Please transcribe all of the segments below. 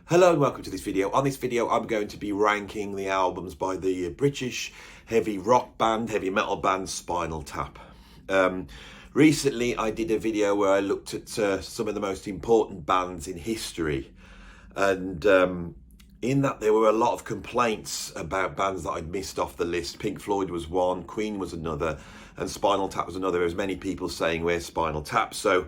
Hello and welcome to this video. On this video I'm going to be ranking the albums by the British heavy rock band, heavy metal band Spinal Tap. Recently I did a video where I looked at some of the most important bands in history, and in that there were a lot of complaints about bands that I'd missed off the list. Pink Floyd was one, Queen was another, and Spinal Tap was another. There was many people saying, where's Spinal Tap? So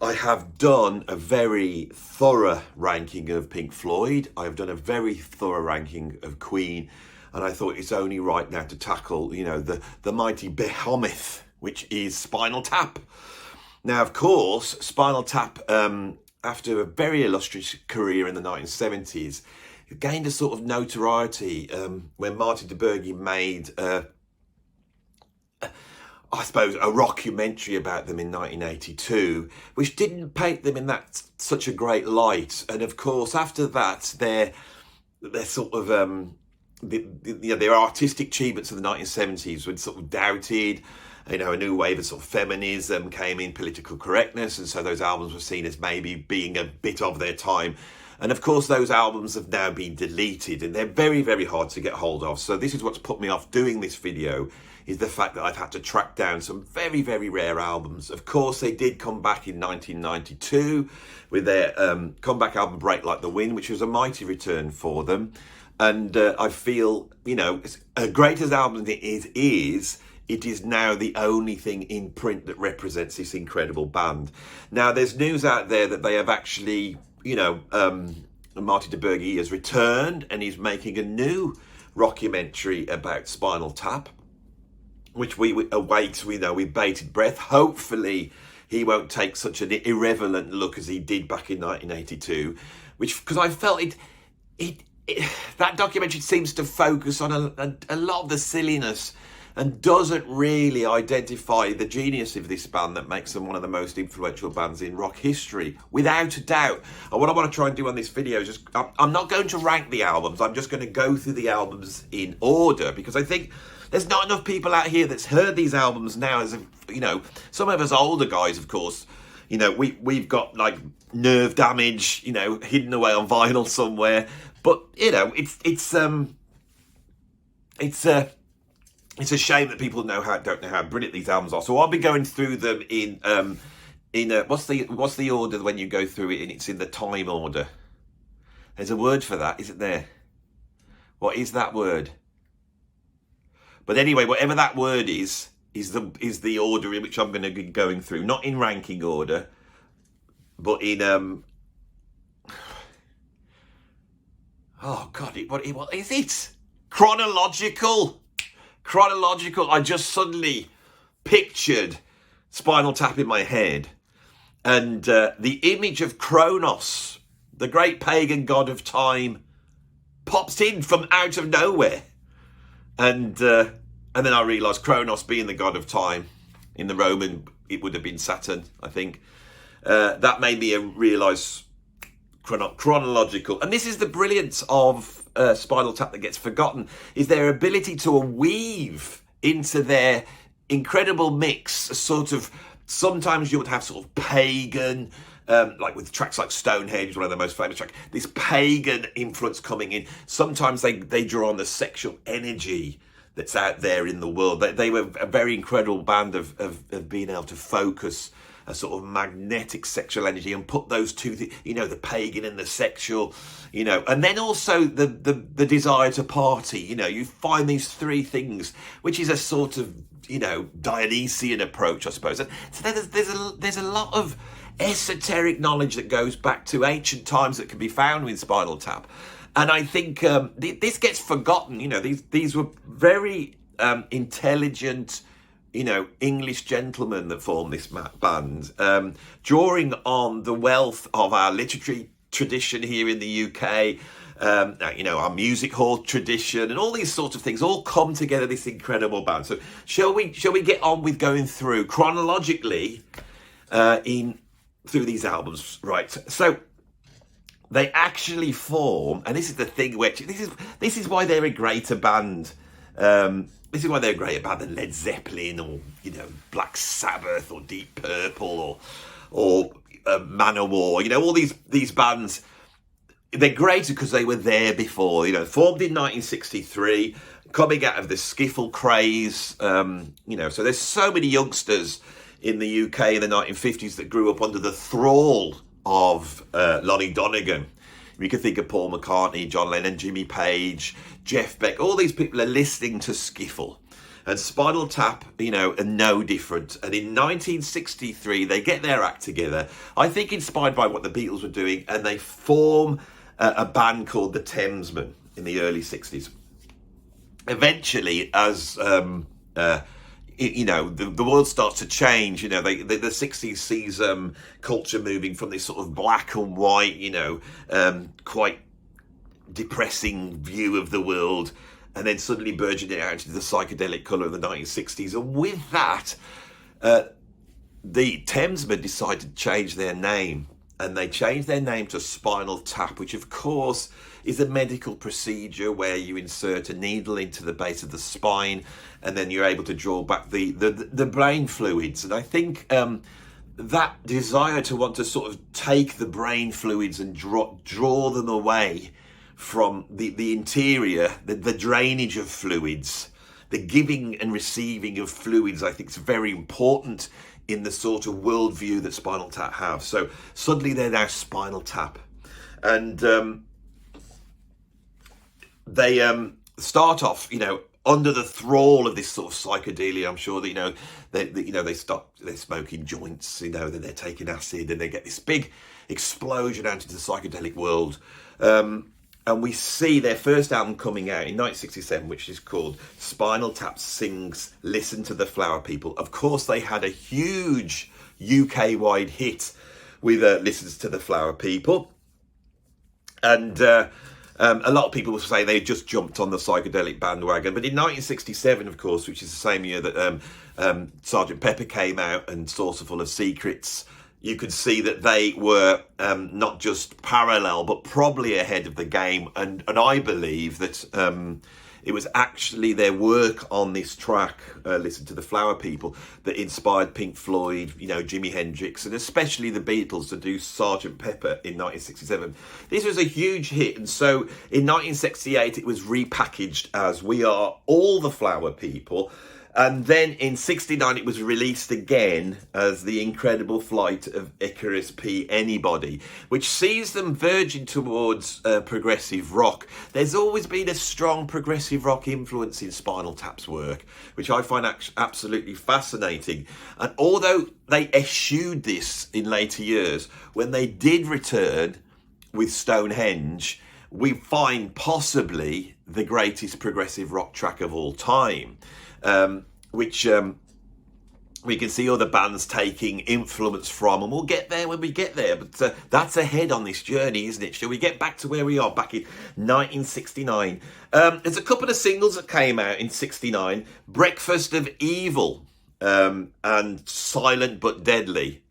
I have done a very thorough ranking of Pink Floyd. I've done a very thorough ranking of Queen, and I thought it's only right now to tackle, the mighty behemoth, which is Spinal Tap. Now, of course, Spinal Tap, after a very illustrious career in the 1970s, gained a sort of notoriety when Martin DeBerge made I suppose, a rockumentary about them in 1982, which didn't paint them in such a great light. And of course, after that, their sort of their artistic achievements of the 1970s were sort of doubted. A new wave of sort of feminism came in, political correctness, and so those albums were seen as maybe being a bit of their time. And of course, those albums have now been deleted, and they're very, very hard to get hold of. So this is what's put me off doing this video, is the fact that I've had to track down some very, very rare albums. Of course, they did come back in 1992 with their comeback album Break Like the Wind, which was a mighty return for them. And I feel, as great as album it is now the only thing in print that represents this incredible band. Now, there's news out there that they have actually, Martin DeBerge has returned and he's making a new rockumentary about Spinal Tap, which we await, with bated breath. Hopefully he won't take such an irrelevant look as he did back in 1982, because I felt that documentary seems to focus on a lot of the silliness and doesn't really identify the genius of this band that makes them one of the most influential bands in rock history, without a doubt. And what I want to try and do on this video is I'm not going to rank the albums, I'm just going to go through the albums in order, because I think there's not enough people out here that's heard these albums now. As some of us older guys, of course, we've got like Nerve Damage, hidden away on vinyl somewhere. But it's a shame that people don't know how brilliant these albums are. So I'll be going through them in what's the order when you go through it, and it's in the time order. There's a word for that, isn't there? What is that word? But anyway, whatever that word is the order in which I'm going to be going through. Not in ranking order, but in oh God, what is it? Chronological. I just suddenly pictured Spinal Tap in my head, and the image of Kronos, the great pagan god of time, pops in from out of nowhere. And then I realised Kronos being the god of time, in the Roman, it would have been Saturn, I think. That made me realise chronological. And this is the brilliance of Spinal Tap that gets forgotten, is their ability to weave into their incredible mix a sort of, sometimes you would have sort of pagan, like with tracks like Stonehenge, one of the most famous tracks, this pagan influence coming in. Sometimes they draw on the sexual energy that's out there in the world. They were a very incredible band of being able to focus a sort of magnetic sexual energy and put those two, the pagan and the sexual, and then also the desire to party. You find these three things, which is a sort of, Dionysian approach, I suppose. And so there's a lot of esoteric knowledge that goes back to ancient times that can be found with Spinal Tap. And I think this gets forgotten. These were very intelligent, English gentlemen that formed this band, drawing on the wealth of our literary tradition here in the UK, our music hall tradition, and all these sorts of things all come together, this incredible band. So shall we get on with going through chronologically through these albums? Right. So they actually form, and this is the thing, which this is why they're a greater band. This is why they're a greater band than Led Zeppelin or Black Sabbath or Deep Purple or Manowar. All these bands they're greater because they were there before. Formed in 1963, coming out of the skiffle craze. So there's so many youngsters in the UK in the 1950s that grew up under the thrall of Lonnie Donegan. You can think of Paul McCartney, John Lennon, Jimmy Page, Jeff Beck. All these people are listening to skiffle. And Spinal Tap, are no different. And in 1963, they get their act together, I think inspired by what the Beatles were doing, and they form a band called the Thamesmen in the early 60s. Eventually, as the world starts to change, the 60s sees culture moving from this sort of black and white, quite depressing view of the world, and then suddenly burgeoning out into the psychedelic colour of the 1960s. And with that, the Thamesmen decided to change their name. And they changed their name to Spinal Tap, which of course is a medical procedure where you insert a needle into the base of the spine, and then you're able to draw back the brain fluids. And I think that desire to want to sort of take the brain fluids and draw them away from the interior, the drainage of fluids, the giving and receiving of fluids, I think is very important in the sort of worldview that Spinal Tap have. So suddenly they're now Spinal Tap. And they start off, under the thrall of this sort of psychedelia. I'm sure that, they're smoking joints, then they're taking acid, and they get this big explosion out into the psychedelic world. And we see their first album coming out in 1967, which is called Spinal Tap Sings Listen to the Flower People. Of course, they had a huge UK-wide hit with Listens to the Flower People. And a lot of people will say they just jumped on the psychedelic bandwagon. But in 1967, of course, which is the same year that Sgt. Pepper came out and Saucer Full of Secrets, you could see that they were not just parallel, but probably ahead of the game. And I believe that it was actually their work on this track, Listen to the Flower People, that inspired Pink Floyd, Jimi Hendrix, and especially the Beatles to do Sgt. Pepper in 1967. This was a huge hit. And so in 1968, it was repackaged as We Are All the Flower People. And then in 69, it was released again as The Incredible Flight of Icarus P. Anybody, which sees them verging towards progressive rock. There's always been a strong progressive rock influence in Spinal Tap's work, which I find absolutely fascinating. And although they eschewed this in later years, when they did return with Stonehenge, we find possibly the greatest progressive rock track of all time. Which we can see other bands taking influence from, and we'll get there when we get there, but that's ahead on this journey, isn't it? Shall we get back to where we are back in 1969? There's a couple of singles that came out in 69, Breakfast of Evil and Silent But Deadly.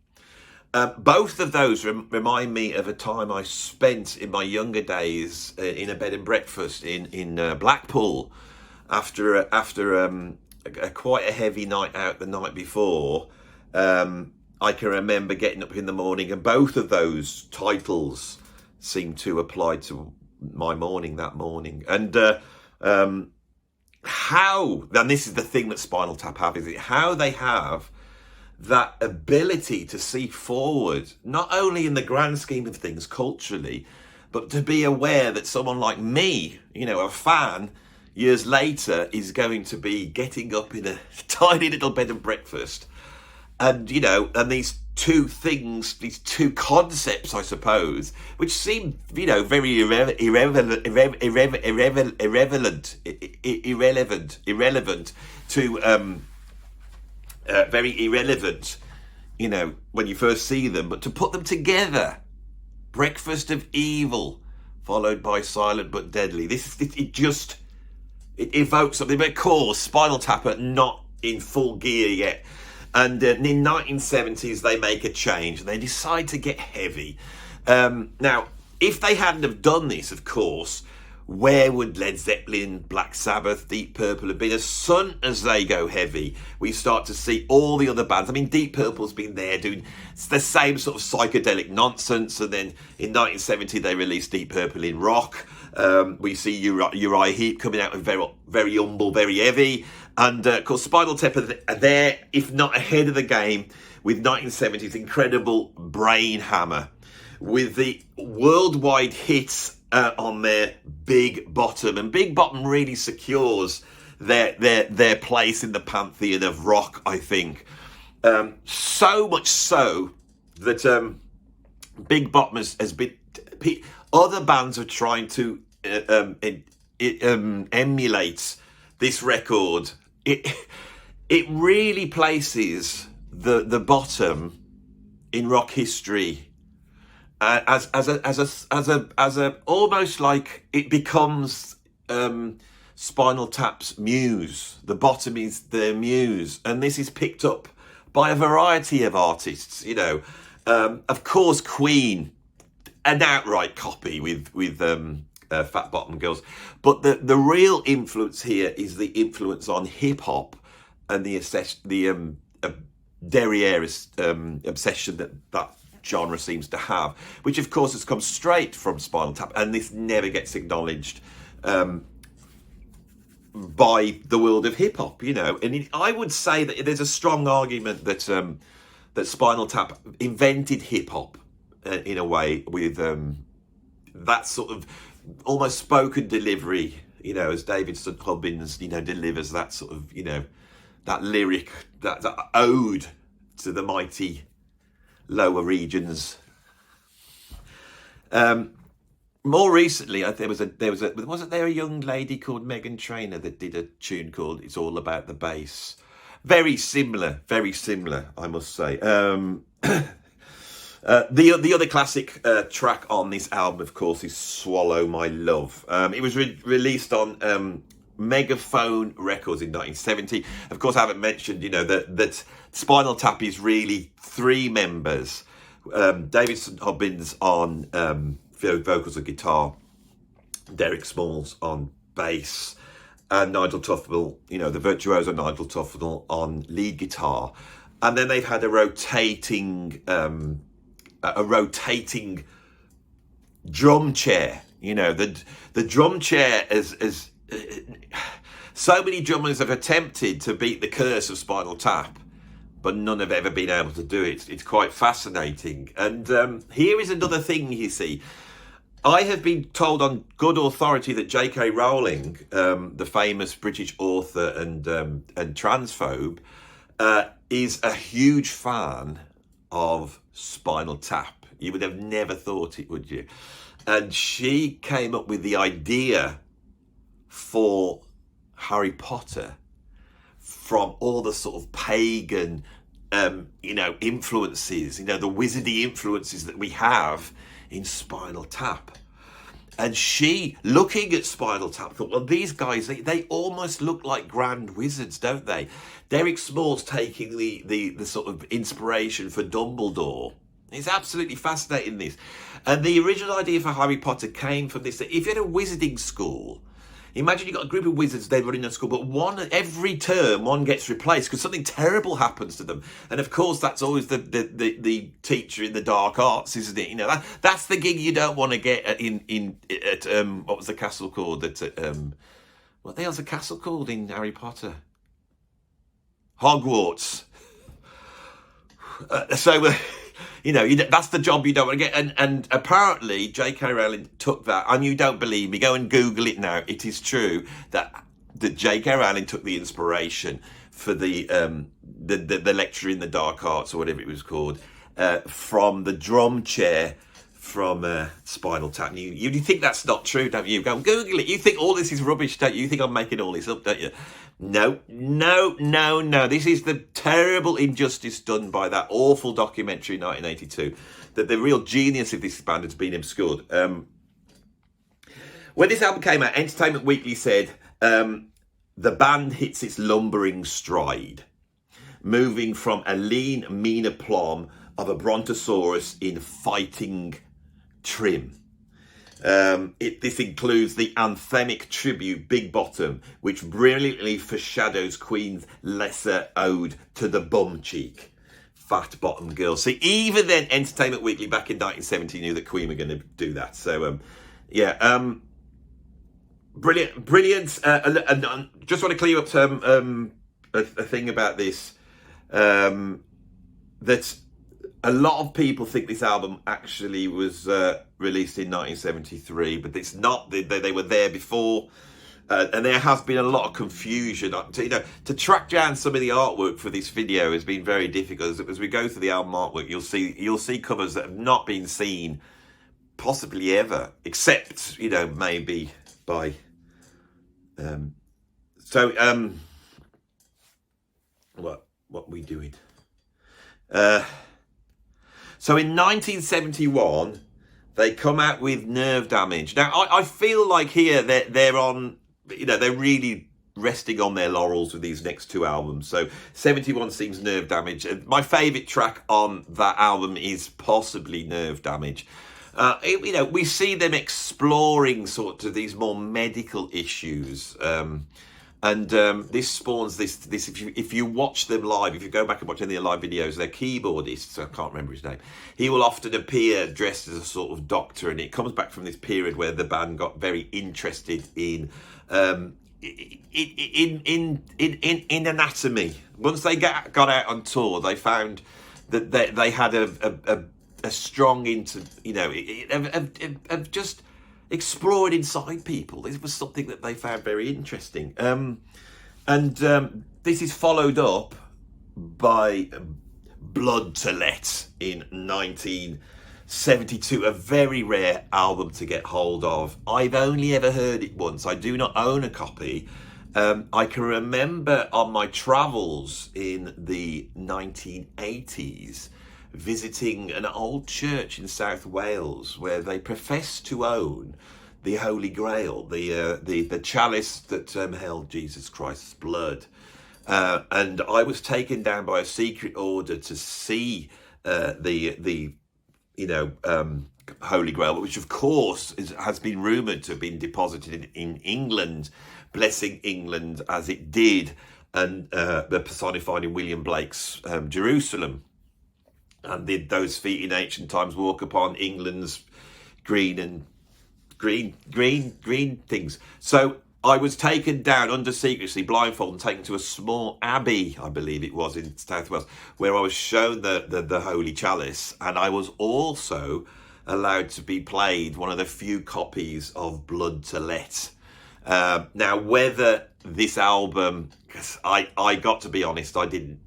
Both of those remind me of a time I spent in my younger days in a bed and breakfast in Blackpool after quite a heavy night out the night before. I can remember getting up in the morning, and both of those titles seem to apply to my morning that morning. And and this is the thing that Spinal Tap have, is it how they have that ability to see forward, not only in the grand scheme of things culturally, but to be aware that someone like me, a fan, years later is going to be getting up in a tiny little bed and breakfast. And, and these two things, these two concepts, I suppose, which seem, very irrelevant to, very irrelevant, when you first see them, but to put them together, Breakfast of Evil, followed by Silent But Deadly. It evokes something, but of course, Spinal Tap are not in full gear yet. And in the 1970s, they make a change and they decide to get heavy. Now, if they hadn't have done this, of course, where would Led Zeppelin, Black Sabbath, Deep Purple have been? As soon as they go heavy, we start to see all the other bands. I mean, Deep Purple's been there doing the same sort of psychedelic nonsense, and then in 1970 they released Deep Purple in rock. We see Uriah Heep coming out with very, very humble, very heavy, and of course Spinal Tap are there, if not ahead of the game, with 1970's incredible Brain Hammer, with the worldwide hits on their Big Bottom, and Big Bottom really secures their place in the pantheon of rock, I think. So much so that Big Bottom has been. Other bands are trying to emulate this record. It really places the Bottom in rock history as a almost like it becomes Spinal Tap's muse. The Bottom is their muse, and this is picked up by a variety of artists. You know, of course, Queen, an outright copy with Fat Bottom Girls, but the real influence here is the influence on hip hop and the derriere obsession that genre seems to have, which of course has come straight from Spinal Tap, and this never gets acknowledged by the world of hip hop, you know. And I would say that there's a strong argument that that Spinal Tap invented hip hop in a way, with that sort of almost spoken delivery, you know, as David St. Hubbins, you know, delivers that sort of, you know, that lyric, that ode to the mighty lower regions. More recently, wasn't there a young lady called Megan Trainor that did a tune called "It's All About the Bass"? Very similar, I must say. The other classic track on this album, of course, is "Swallow My Love." It was released on Megaphone Records in 1970. Of course, I haven't mentioned, you know, that Spinal Tap is really three members. David St. Hubbins on vocals and guitar, Derek Smalls on bass, and Nigel Tufnell, you know, the virtuoso Nigel Tufnell on lead guitar. And then they've had a rotating drum chair. You know, the drum chair is so many drummers have attempted to beat the curse of Spinal Tap, but none have ever been able to do it. It's quite fascinating. And here is another thing, you see. I have been told on good authority that J.K. Rowling, the famous British author and transphobe, is a huge fan of Spinal Tap. You would have never thought it, would you? And she came up with the idea for Harry Potter from all the sort of pagan, you know, influences, you know, the wizardy influences that we have in Spinal Tap. And she, looking at Spinal Tap, thought, well, these guys, they almost look like grand wizards, don't they? Derek Smalls taking the sort of inspiration for Dumbledore. It's absolutely fascinating, this. And the original idea for Harry Potter came from this. If you had a wizarding school, imagine you've got a group of wizards, they're running a school, but every term one gets replaced because something terrible happens to them. And of course, that's always the teacher in the dark arts, isn't it? You know, that's the gig you don't want to get at what was the castle called? What the hell's the castle called in Harry Potter? Hogwarts. You know, that's the job you don't want to get. And apparently J.K. Rowling took that, and you don't believe me, go and Google it now. It is true that J.K. Rowling took the inspiration for the lecture in the dark arts, or whatever it was called, from the drum chair from Spinal Tap. You think that's not true, don't you? Go and Google it. You think all this is rubbish, don't you? You think I'm making all this up, don't you? No. This is the terrible injustice done by that awful documentary in 1982. That the real genius of this band has been obscured. When this album came out, Entertainment Weekly said the band hits its lumbering stride, moving from a lean, mean aplomb of a brontosaurus in fighting trim. This includes the anthemic tribute Big Bottom, which brilliantly foreshadows Queen's lesser ode to the bum cheek, fat bottom girl. See, even then, Entertainment Weekly back in 1970 knew that Queen were going to do that. So, brilliant. And just want to clear up a thing about this, that a lot of people think this album actually was released in 1973, but it's not. They were there before, and there has been a lot of confusion. To track down some of the artwork for this video has been very difficult. As we go through the album artwork, you'll see covers that have not been seen possibly ever, except maybe by. What we doing? So in 1971, they come out with Nerve Damage. Now, I feel like here they're on, they're really resting on their laurels with these next two albums. So 71 seems Nerve Damage. My favourite track on that album is possibly Nerve Damage. We see them exploring sort of these more medical issues. And this spawns this. If you watch them live, if you go back and watch any of their live videos, their keyboardist, I can't remember his name, he will often appear dressed as a sort of doctor, and it comes back from this period where the band got very interested in anatomy. Once they got out on tour, they found that they had a strong of just explored inside people. This was something that they found very interesting. This is followed up by Blood to Let in 1972, a very rare album to get hold of. I've only ever heard it once. I do not own a copy. I can remember on my travels in the 1980s visiting an old church in South Wales where they profess to own the Holy Grail, the chalice that held Jesus Christ's blood. And I was taken down by a secret order to see the Holy Grail, which of course has been rumoured to have been deposited in England, blessing England as it did, and they're personified in William Blake's Jerusalem. And did those feet in ancient times walk upon England's green things? So I was taken down under secrecy, blindfolded, and taken to a small abbey, I believe it was, in South Wales, where I was shown the Holy Chalice, and I was also allowed to be played one of the few copies of Blood to Let. Now, whether this album, because I got to be honest, I didn't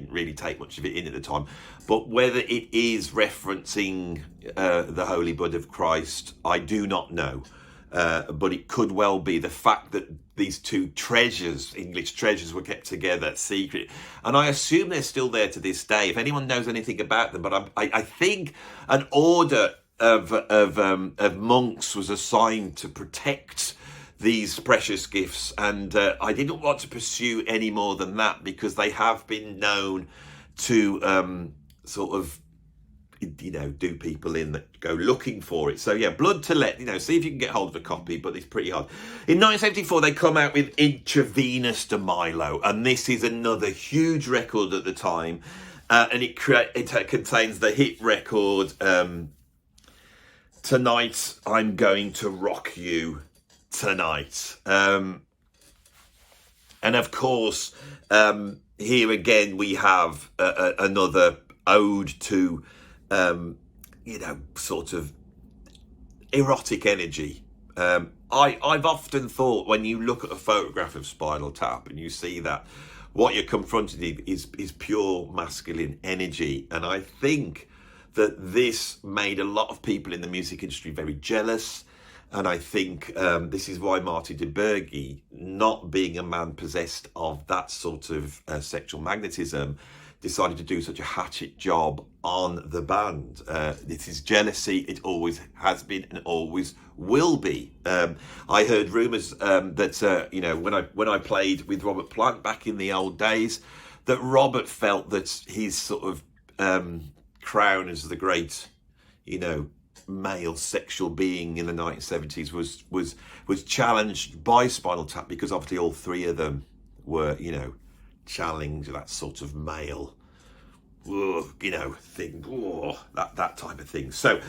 really take much of it in at the time, but whether it is referencing the Holy Blood of Christ, I do not know. But it could well be the fact that these two treasures, English treasures, were kept together secret. And I assume they're still there to this day, if anyone knows anything about them. But I think an order of monks was assigned to protect these precious gifts, and I didn't want to pursue any more than that, because they have been known to sort of do people in that go looking for it. So yeah, Blood to Let, see if you can get hold of a copy, but it's pretty hard. In 1974, they come out with Intravenous de Milo, and this is another huge record at the time, and it contains the hit record Tonight I'm Going to Rock You Tonight. And of course, here again we have another ode to sort of erotic energy. I've often thought, when you look at a photograph of Spinal Tap and you see that, what you're confronted with is pure masculine energy. And I think that this made a lot of people in the music industry very jealous. And I think this is why Marty DeBerge, not being a man possessed of that sort of sexual magnetism, decided to do such a hatchet job on the band. This is jealousy. It always has been and always will be. I heard rumours that when I played with Robert Plant back in the old days, that Robert felt that his sort of crown as the great, male sexual being in the 1970s was challenged by Spinal Tap, because obviously all three of them were, you know, challenging that sort of male, you know, thing, that type of thing. So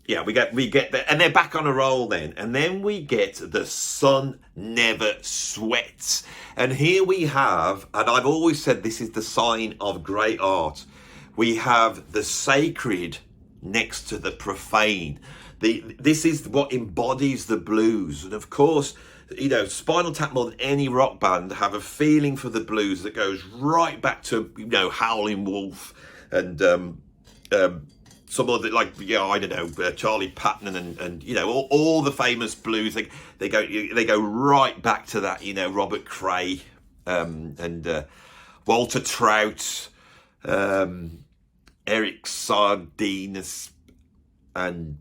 yeah, we get there, and they're back on a roll then, and then we get The Sun Never Sweats. And here we have, and I've always said this is the sign of great art, we have the sacred next to the profane. This is what embodies the blues. And of course, you know, Spinal Tap, more than any rock band, have a feeling for the blues that goes right back to, you know, Howlin' Wolf and some other, like, yeah, I don't know, Charlie Patton and you know, all the famous blues. They go right back to that, you know, Robert Cray and Walter Trout, Eric Sardines, and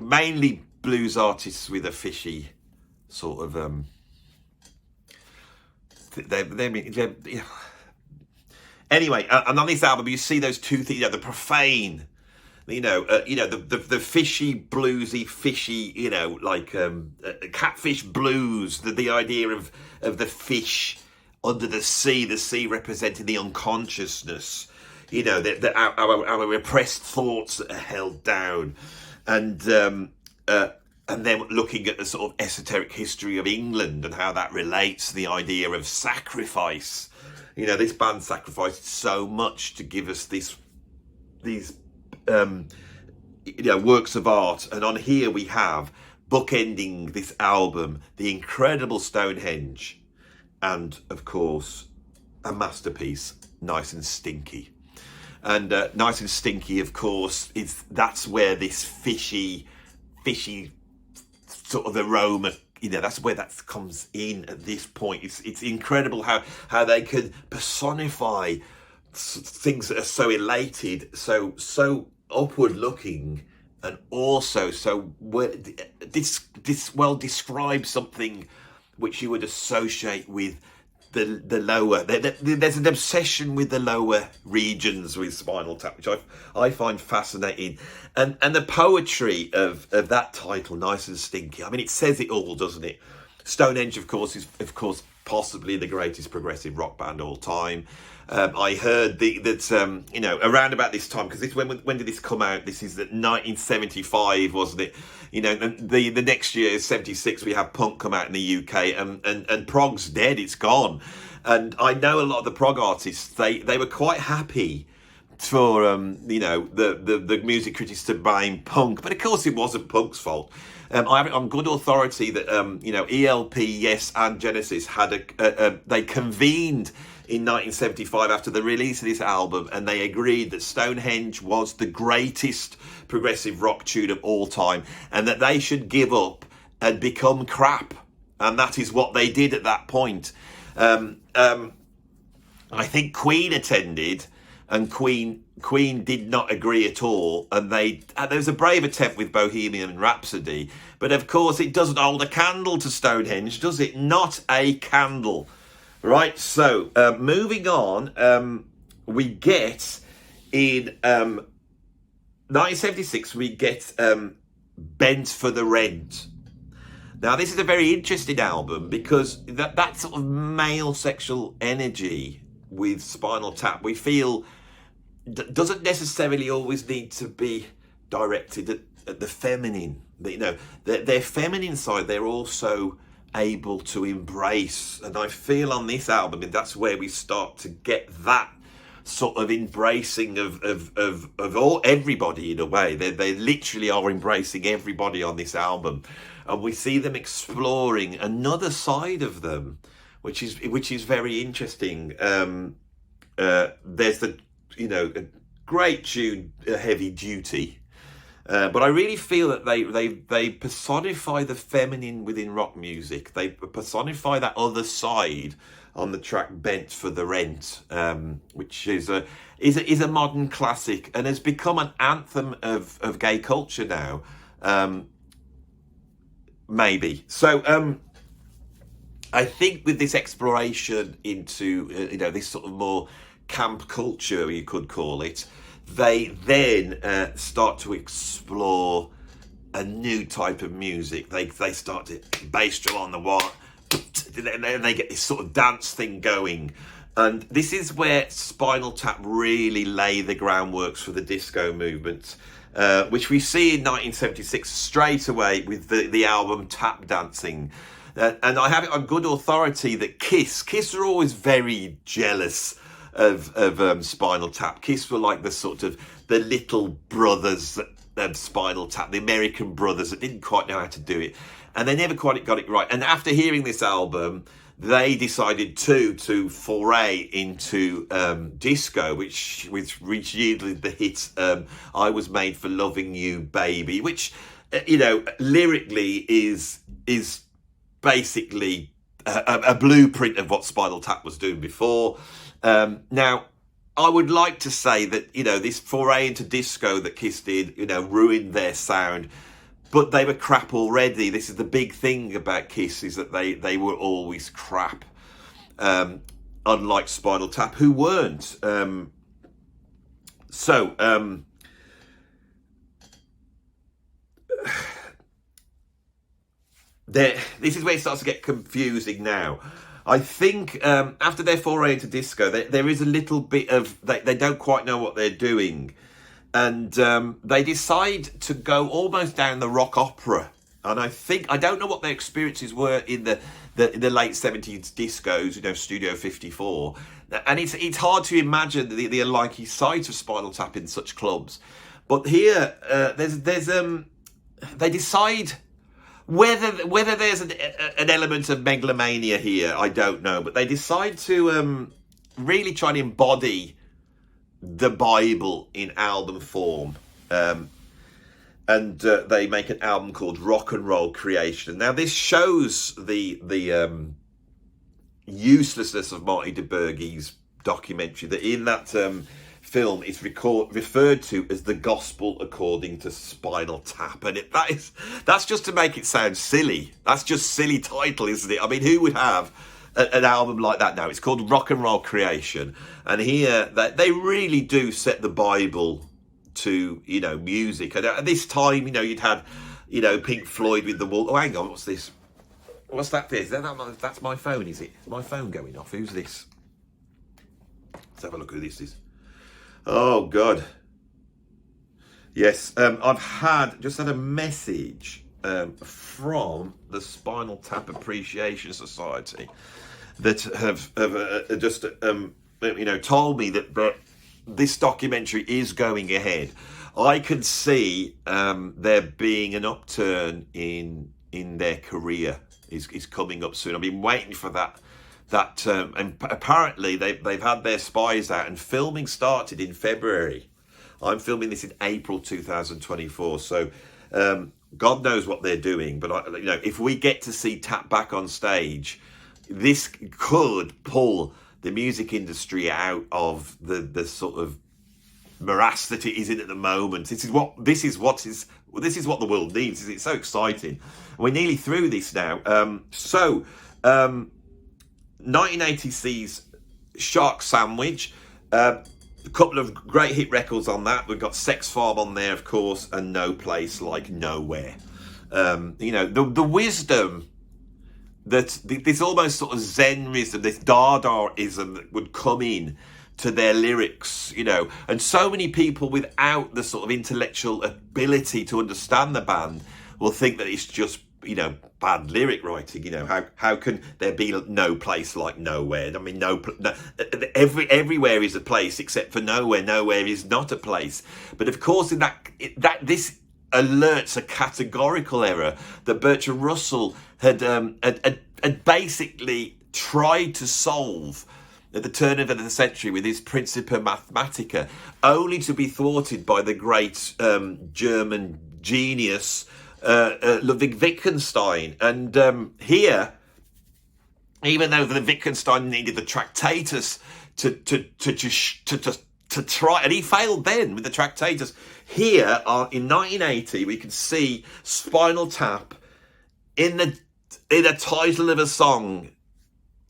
mainly blues artists with a fishy sort of anyway, and on this album you see those two things, you know, the profane, you know, the fishy, bluesy, fishy, you know, like catfish blues, the idea of the fish under the sea representing the unconsciousness, you know, our repressed thoughts that are held down, and then looking at the sort of esoteric history of England and how that relates to the idea of sacrifice. You know, this band sacrificed so much to give us these you know, works of art. And on here we have, bookending this album, the incredible Stonehenge, and of course a masterpiece, Nice and Stinky. And Nice and Stinky, of course, that's where this fishy sort of aroma, you know, that's where that comes in at this point. It's incredible how they can personify things that are so elated, so upward looking, and also so describe something which you would associate with the lower. There's an obsession with the lower regions with Spinal Tap, which I find fascinating, and the poetry of that title, Nice and Stinky. I mean, it says it all, doesn't it? Stonehenge, of course, is possibly the greatest progressive rock band of all time. I heard that you know, around about this time, because when did this come out? This is 1975, wasn't it? You know, the next year, 76, we have punk come out in the UK, and prog's dead, it's gone. And I know a lot of the prog artists, they were quite happy for you know, the music critics to blame punk, but of course it wasn't punk's fault. I have it on good authority that you know, ELP, Yes, and Genesis had they convened in 1975 after the release of this album, and they agreed that Stonehenge was the greatest progressive rock tune of all time, and that they should give up and become crap, and that is what they did at that point. I think Queen attended, and Queen did not agree at all, and there was a brave attempt with Bohemian Rhapsody, but of course it doesn't hold a candle to Stonehenge, does it? Not a candle. Right, so moving on, we get in 1976, we get Bent for the Rent. Now, this is a very interesting album, because that sort of male sexual energy with Spinal Tap, we feel, doesn't necessarily always need to be directed at the feminine. You know, their feminine side, they're also able to embrace, and I feel on this album that's where we start to get that sort of embracing of all everybody in a way. They literally are embracing everybody on this album, and we see them exploring another side of them, which is very interesting. There's the, you know, a great tune, Heavy Duty. But I really feel that they personify the feminine within rock music. They personify that other side on the track Bent for the Rent, which is a modern classic and has become an anthem of gay culture now. Maybe. So I think with this exploration into you know, this sort of more camp culture, you could call it, they then start to explore a new type of music. They start to bass drum on the one, and they get this sort of dance thing going. And this is where Spinal Tap really lay the groundworks for the disco movement, which we see in 1976 straight away with the album Tap Dancing. And I have it on good authority that Kiss are always very jealous of Spinal Tap. Kiss were like the sort of the little brothers of Spinal Tap, the American brothers that didn't quite know how to do it, and they never quite got it right. And after hearing this album, they decided to foray into disco, which yielded the hit "I Was Made for Loving You, Baby," which lyrically is basically a blueprint of what Spinal Tap was doing before. Now, I would like to say that, this foray into disco that Kiss did, ruined their sound, but they were crap already. This is the big thing about Kiss, is that they were always crap, unlike Spinal Tap, who weren't. This is where it starts to get confusing now. I think after their foray into disco, there is a little bit of they don't quite know what they're doing, and they decide to go almost down the rock opera. And I don't know what their experiences were in the late 70s discos, Studio 54, and it's hard to imagine the unlikely sight of Spinal Tap in such clubs. But here, they decide. Whether there's an element of megalomania here, I don't know. But they decide to really try and embody the Bible in album form. And they make an album called Rock and Roll Creation. Now, this shows the uselessness of Marty DeBurghe's documentary, that in that film is referred to as the Gospel According to Spinal Tap, and that's just to make it sound silly. That's just silly title, isn't it? I mean, who would have an album like that now? It's called Rock and Roll Creation, and here they really do set the Bible to music. And at this time, you'd had Pink Floyd with the Wall. Oh, hang on, what's this? What's that? That's my phone, is it? Is my phone going off? Who's this? Let's have a look who this is. Oh, God. Yes, I've just had a message from the Spinal Tap Appreciation Society that have just, told me that this documentary is going ahead. I can see there being an upturn in their career is coming up soon. I've been waiting for that and apparently they've had their spies out, and filming started in February. I'm filming this in April 2024, so God knows what they're doing. But if we get to see Tap back on stage, this could pull the music industry out of the sort of morass that it is in at the moment. This is what the world needs. It's so exciting. We're nearly through this now. 1980 sees Shark Sandwich, a couple of great hit records on that. We've got Sex Farm on there, of course, and No Place Like Nowhere. The wisdom that this almost sort of Zenism, this Dadaism that would come in to their lyrics, and so many people without the sort of intellectual ability to understand the band will think that it's just bad lyric writing. How can there be no place like nowhere? I mean, everywhere is a place except for nowhere. Nowhere is not a place. But of course, in this alerts a categorical error that Bertrand Russell had basically tried to solve at the turn of the century with his Principia Mathematica, only to be thwarted by the great German genius Ludwig Wittgenstein. And here, even though the Wittgenstein needed the Tractatus to try, and he failed then with the Tractatus, here in 1980 we can see Spinal Tap in a title of a song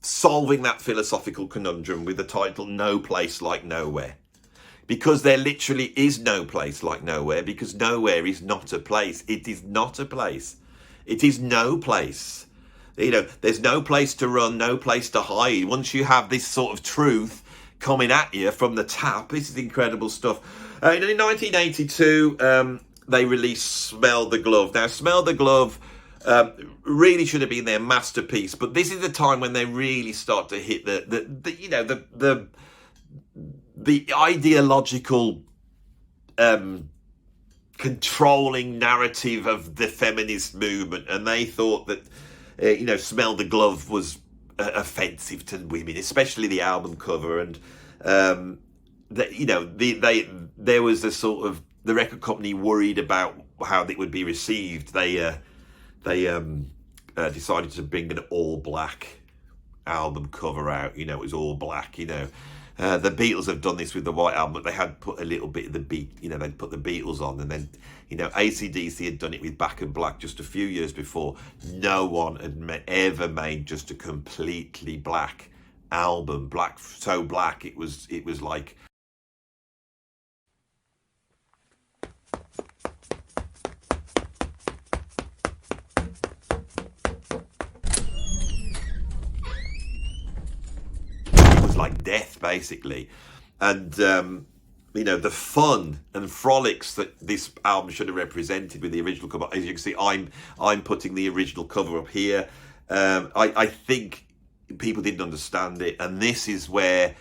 solving that philosophical conundrum with the title No Place Like Nowhere. because there literally is no place like nowhere, because nowhere is not a place. It is not a place. It is no place. You know, there's no place to run, no place to hide. Once you have this sort of truth coming at you from the tap, this is incredible stuff. In 1982, they released Smell the Glove. Now, Smell the Glove really should have been their masterpiece, but this is the time when they really start to hit the ideological controlling narrative of the feminist movement, and they thought that Smell the Glove was offensive to women, especially the album cover, and there was a sort of, the record company worried about how it would be received. They decided to bring an all black album cover out. It was all black. The Beatles have done this with the White Album, but they had put a little bit of the beat. They'd put the Beatles on, and then AC/DC had done it with Back in Black just a few years before. No one had ever made just a completely black album. Black, so black it was like. Like death, basically. And the fun and frolics that this album should have represented with the original cover. As you can see, I'm putting the original cover up here. I think people didn't understand it, and this is where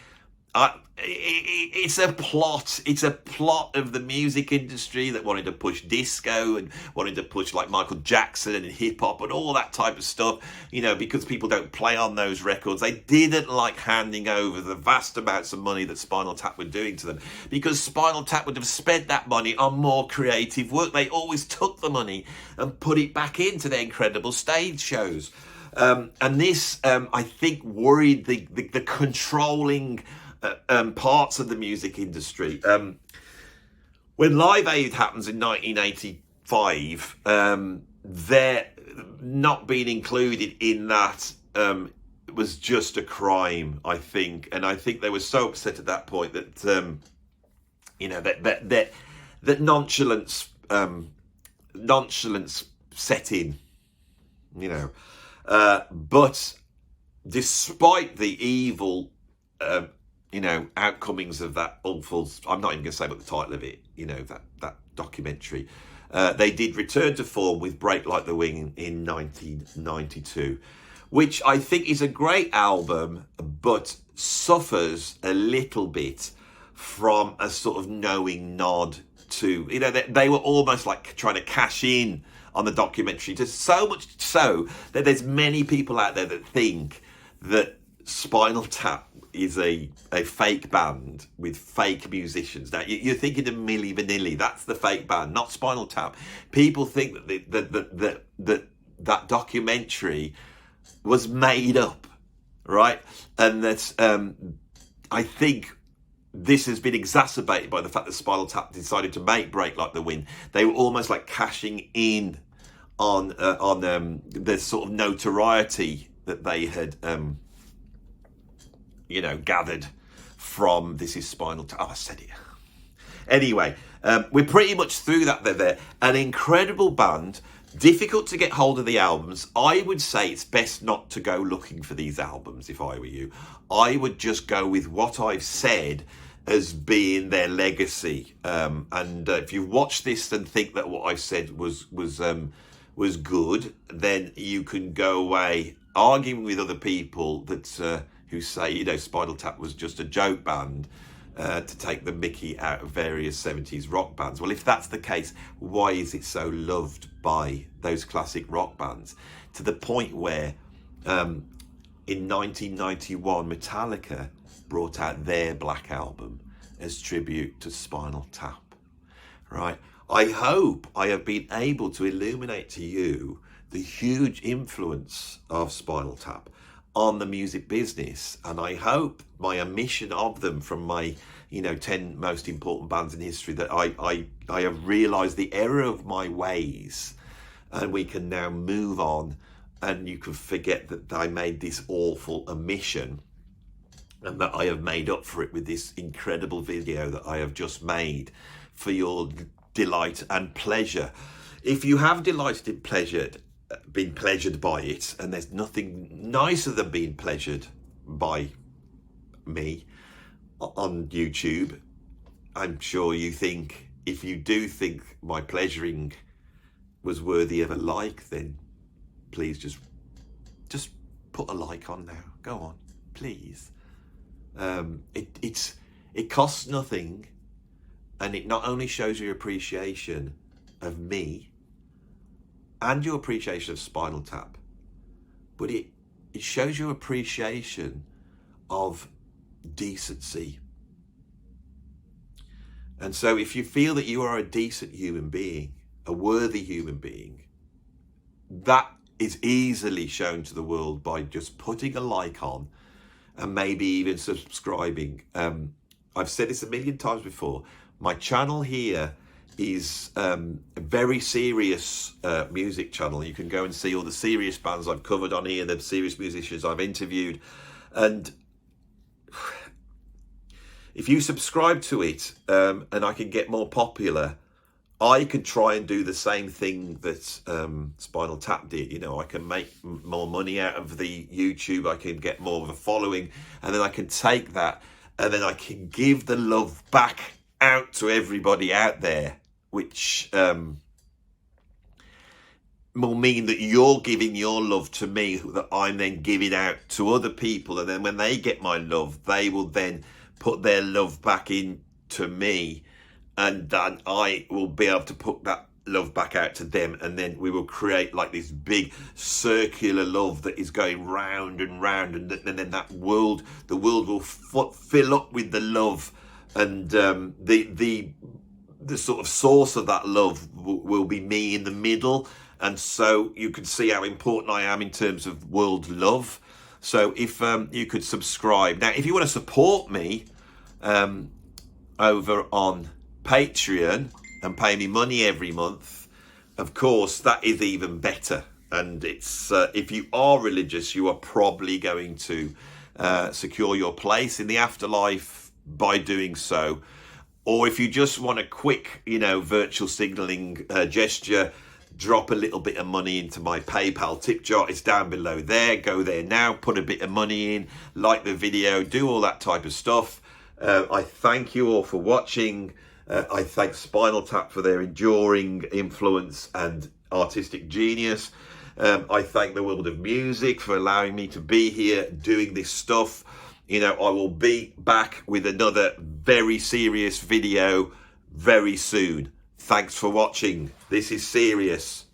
it's a plot. It's a plot of the music industry that wanted to push disco and wanted to push like Michael Jackson and hip hop and all that type of stuff, because people don't play on those records. They didn't like handing over the vast amounts of money that Spinal Tap were doing to them, because Spinal Tap would have spent that money on more creative work. They always took the money and put it back into their incredible stage shows. And this, I think, worried the controlling parts of the music industry. When Live Aid happens in 1985, they're not being included in that was just a crime, I think. And I think they were so upset at that point that that nonchalance set in, but despite the evil outcomings of that awful, I'm not even going to say what the title of it, that documentary, they did return to form with Break Like the Wind in 1992, which I think is a great album, but suffers a little bit from a sort of knowing nod to, they were almost like trying to cash in on the documentary, just so much so that there's many people out there that think that Spinal Tap is a fake band with fake musicians. Now, you're thinking of Milli Vanilli. That's the fake band, not Spinal Tap. People think that documentary was made up, right? And that I think this has been exacerbated by the fact that Spinal Tap decided to make Break Like the Wind. They were almost like cashing in on the sort of notoriety that they had gathered from This Is Spinal Tap. Oh, I said it. Anyway, we're pretty much through that. They're an incredible band. Difficult to get hold of the albums. I would say it's best not to go looking for these albums if I were you. I would just go with what I've said as being their legacy. And if you watch this and think that what I said was good, then you can go away arguing with other people that who say, Spinal Tap was just a joke band to take the mickey out of various 70s rock bands. Well, if that's the case, why is it so loved by those classic rock bands? To the point where in 1991, Metallica brought out their Black Album as tribute to Spinal Tap, right? I hope I have been able to illuminate to you the huge influence of Spinal Tap on the music business, and I hope my omission of them from my 10 most important bands in history, that I have realized the error of my ways, and we can now move on, and you can forget that I made this awful omission, and that I have made up for it with this incredible video that I have just made for your delight and pleasure. If you have delighted and been pleasured by it, and there's nothing nicer than being pleasured by me on YouTube, I'm sure you think, if you do think my pleasuring was worthy of a like, then please just put a like on now. Go on, please. It costs nothing, and it not only shows your appreciation of me and your appreciation of Spinal Tap, but it shows your appreciation of decency. And so if you feel that you are a decent human being, a worthy human being, that is easily shown to the world by just putting a like on and maybe even subscribing. I've said this a million times before. My channel here is a very serious music channel. You can go and see all the serious bands I've covered on here, the serious musicians I've interviewed. And if you subscribe to it, and I can get more popular, I could try and do the same thing that Spinal Tap did. You know, I can make more money out of the YouTube, I can get more of a following, and then I can take that and then I can give the love back out to everybody out there, which will mean that you're giving your love to me, that I'm then giving out to other people, and then when they get my love, they will then put their love back into me, and then I will be able to put that love back out to them, and then we will create like this big circular love that is going round and round, and then the world will fill up with the love, and the sort of source of that love will be me in the middle. And so you can see how important I am in terms of world love. So if you could subscribe. Now, if you want to support me over on Patreon and pay me money every month, of course, that is even better. And it's if you are religious, you are probably going to secure your place in the afterlife by doing so. Or if you just want a quick, virtual signaling gesture, drop a little bit of money into my PayPal tip jar. It's down below there. Go there now, put a bit of money in, like the video, do all that type of stuff. I thank you all for watching. I thank Spinal Tap for their enduring influence and artistic genius. I thank the world of music for allowing me to be here doing this stuff. I will be back with another very serious video very soon. Thanks for watching. This is serious.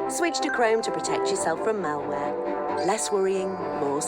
Switch to Chrome to protect yourself from malware. Less worrying, more